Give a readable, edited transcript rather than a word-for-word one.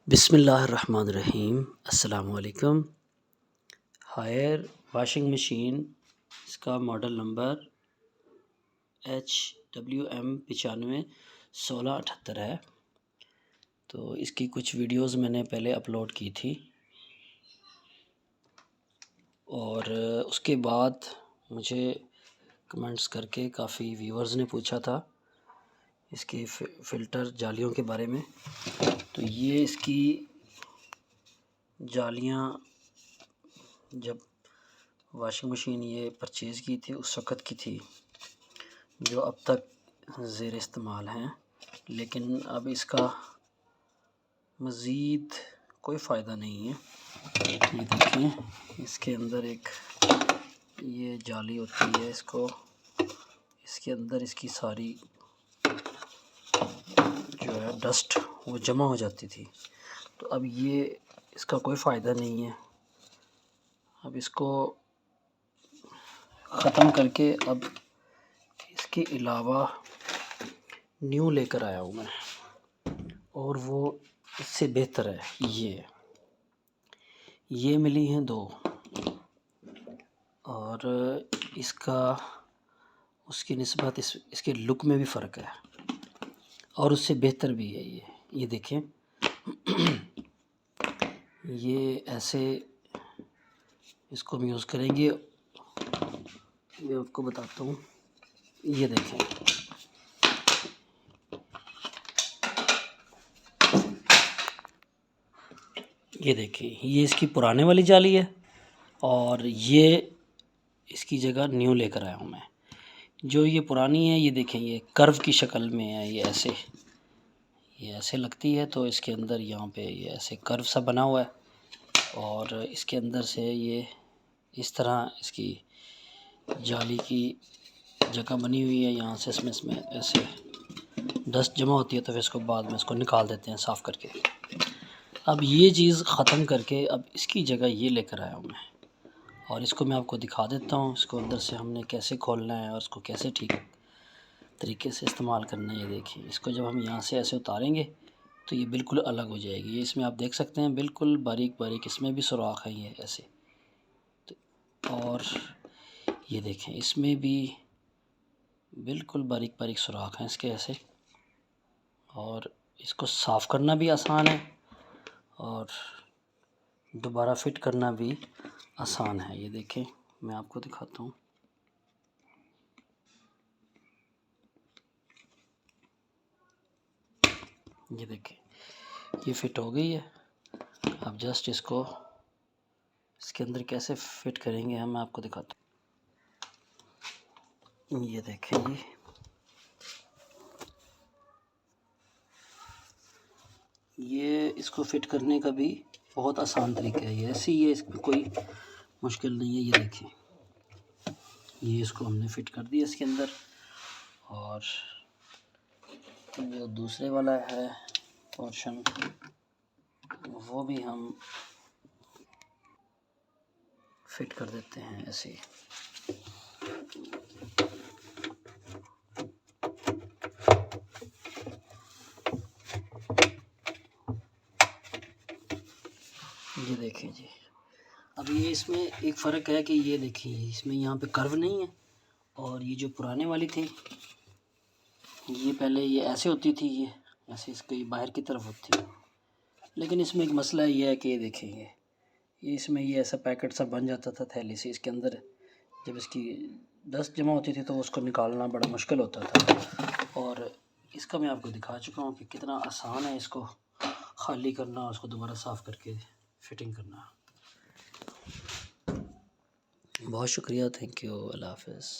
बिस्मिल्लाहिर्रहमानिर्रहीम। अस्सलामुअलैकुम। Higher washing machine, इसका मॉडल नंबर HWM951678 है। तो इसकी कुछ वीडियोस मैंने पहले अपलोड की थी और उसके बाद मुझे कमेंट्स करके काफ़ी व्यूअर्स ने पूछा था इसकी फ़िल्टर जालियों के बारे में। तो ये इसकी जालियाँ जब वॉशिंग मशीन ये परचेज़ की थी उस वक़्त की थी, जो अब तक ज़ेर इस्तेमाल हैं, लेकिन अब इसका मज़ीद कोई फ़ायदा नहीं है। ये देखें, इसके अंदर एक ये जाली होती है, इसके अंदर इसकी सारी जो है डस्ट वो जमा हो जाती थी। तो अब ये इसका कोई फ़ायदा नहीं है। अब इसको ख़त्म करके अब इसके अलावा न्यू लेकर आया हूँ मैं, और वो इससे बेहतर है। ये मिली हैं 2, और इसका उसकी निस्बत इसके लुक में भी फ़र्क है और उससे बेहतर भी है ये देखें। ये ऐसे इसको हम यूज़ करेंगे, मैं आपको बताता हूँ। ये देखें, ये देखिए, ये इसकी पुराने वाली जाली है और ये इसकी जगह न्यू लेकर आया हूँ मैं। जो ये पुरानी है, ये देखें, ये कर्व की शक्ल में है। ये ऐसे लगती है, तो इसके अंदर यहाँ पे ये ऐसे कर्व सा बना हुआ है और इसके अंदर से ये इस तरह इसकी जाली की जगह बनी हुई है। यहाँ से इसमें ऐसे डस्ट जमा होती है, तो फिर इसको बाद में इसको निकाल देते हैं साफ़ करके। अब ये चीज़ ख़त्म करके अब इसकी जगह ये लेकर आया हूँ मैं, और इसको मैं आपको दिखा देता हूँ। इसको अंदर से हमने कैसे खोलना है और इसको कैसे ठीक तरीके से इस्तेमाल करना है। ये देखिए, इसको जब हम यहाँ से ऐसे उतारेंगे तो ये बिल्कुल अलग हो जाएगी। ये इसमें आप देख सकते हैं, बिल्कुल बारीक बारीक इसमें भी सुराख है ये ऐसे। तो और ये देखें, इसमें भी बिल्कुल बारीक बारीक सुराख हैं इसके ऐसे, और इसको साफ़ करना भी आसान है और दोबारा फिट करना भी आसान है। ये देखें, मैं आपको दिखाता हूँ। ये देखें, ये फिट हो गई है। अब जस्ट इसको इसके अंदर कैसे फिट करेंगे हम, मैं आपको दिखाता हूँ। ये देखें, ये इसको फिट करने का भी बहुत आसान तरीका है। ये ऐसे ही है, इसमें कोई मुश्किल नहीं है। ये देखें, ये इसको हमने फिट कर दिया इसके अंदर, और जो दूसरे वाला है पोर्शन वो भी हम फिट कर देते हैं ऐसे। ये देखें जी, अब ये इसमें एक फ़र्क है कि ये देखिए, इसमें यहाँ पे कर्व नहीं है, और ये जो पुराने वाली थी, ये पहले ये ऐसे होती थी, ये ऐसे इसके बाहर की तरफ होती है। लेकिन इसमें एक मसला ये है कि ये देखें, ये इसमें ये ऐसा पैकेट सा बन जाता था थैली से। इसके अंदर जब इसकी डस्ट जमा होती थी तो उसको निकालना बड़ा मुश्किल होता था, और इसका मैं आपको दिखा चुका हूँ कि कितना आसान है इसको ख़ाली करना और उसको दोबारा साफ़ करके फिटिंग करना। बहुत शुक्रिया, थैंक यू, अल्लाह हाफ़िज़।